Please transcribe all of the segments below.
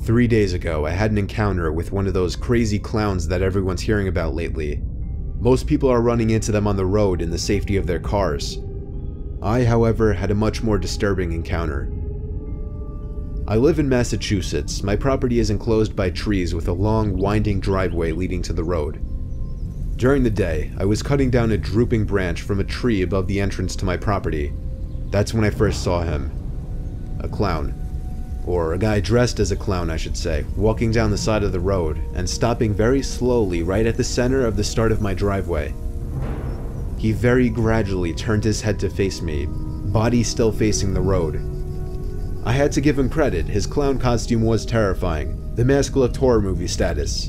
3 days ago, I had an encounter with one of those crazy clowns that everyone's hearing about lately. Most people are running into them on the road in the safety of their cars. I, however, had a much more disturbing encounter. I live in Massachusetts. My property is enclosed by trees with a long, winding driveway leading to the road. During the day, I was cutting down a drooping branch from a tree above the entrance to my property. That's when I first saw him. A clown. Or a guy dressed as a clown, I should say, walking down the side of the road and stopping very slowly right at the center of the start of my driveway. He very gradually turned his head to face me, body still facing the road. I had to give him credit, his clown costume was terrifying, the Mask looked horror movie status.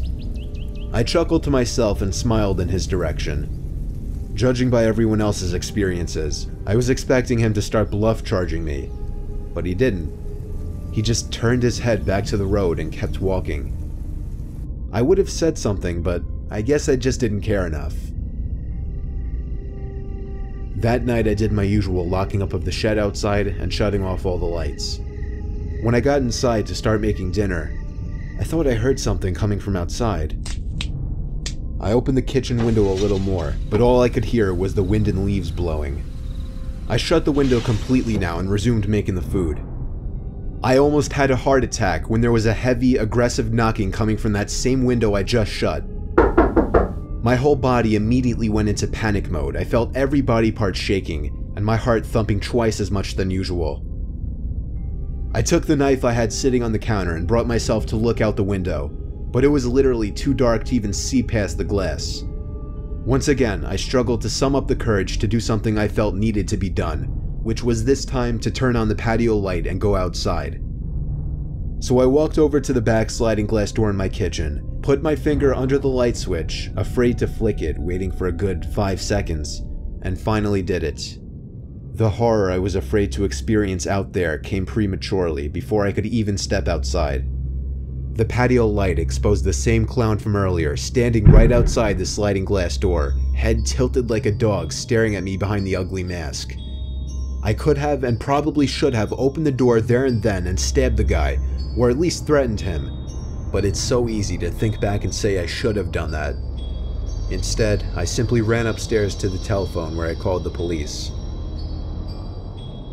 I chuckled to myself and smiled in his direction. Judging by everyone else's experiences, I was expecting him to start bluff charging me, but he didn't. He just turned his head back to the road and kept walking. I would have said something, but I guess I just didn't care enough. That night I did my usual locking up of the shed outside and shutting off all the lights. When I got inside to start making dinner, I thought I heard something coming from outside. I opened the kitchen window a little more, but all I could hear was the wind and leaves blowing. I shut the window completely now and resumed making the food. I almost had a heart attack when there was a heavy, aggressive knocking coming from that same window I just shut. My whole body immediately went into panic mode. I felt every body part shaking, and my heart thumping twice as much than usual. I took the knife I had sitting on the counter and brought myself to look out the window, but it was literally too dark to even see past the glass. Once again, I struggled to sum up the courage to do something I felt needed to be done, which was this time to turn on the patio light and go outside. So I walked over to the back sliding glass door in my kitchen, put my finger under the light switch, afraid to flick it, waiting for a good 5 seconds, and finally did it. The horror I was afraid to experience out there came prematurely before I could even step outside. The patio light exposed the same clown from earlier, standing right outside the sliding glass door, head tilted like a dog staring at me behind the ugly mask. I could have and probably should have opened the door there and then and stabbed the guy, or at least threatened him, but it's so easy to think back and say I should have done that. Instead, I simply ran upstairs to the telephone where I called the police.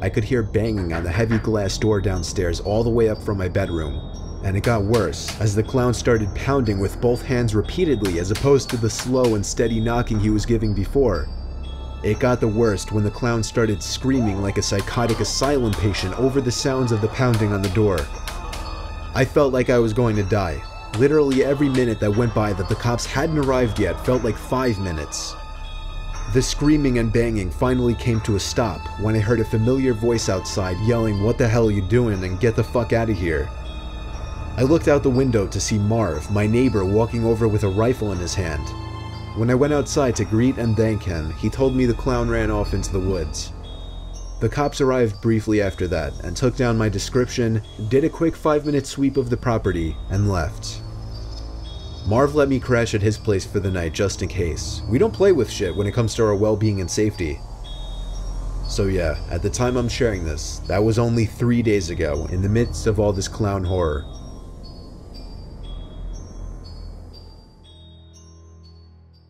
I could hear banging on the heavy glass door downstairs all the way up from my bedroom, and it got worse as the clown started pounding with both hands repeatedly as opposed to the slow and steady knocking he was giving before. It got the worst when the clown started screaming like a psychotic asylum patient over the sounds of the pounding on the door. I felt like I was going to die. Literally every minute that went by that the cops hadn't arrived yet felt like 5 minutes. The screaming and banging finally came to a stop when I heard a familiar voice outside yelling, "What the hell are you doing, and get the fuck out of here." I looked out the window to see Marv, my neighbor, walking over with a rifle in his hand. When I went outside to greet and thank him, he told me the clown ran off into the woods. The cops arrived briefly after that and took down my description, did a quick 5-minute sweep of the property, and left. Marv let me crash at his place for the night just in case. We don't play with shit when it comes to our well-being and safety. So yeah, at the time I'm sharing this, that was only 3 days ago, in the midst of all this clown horror.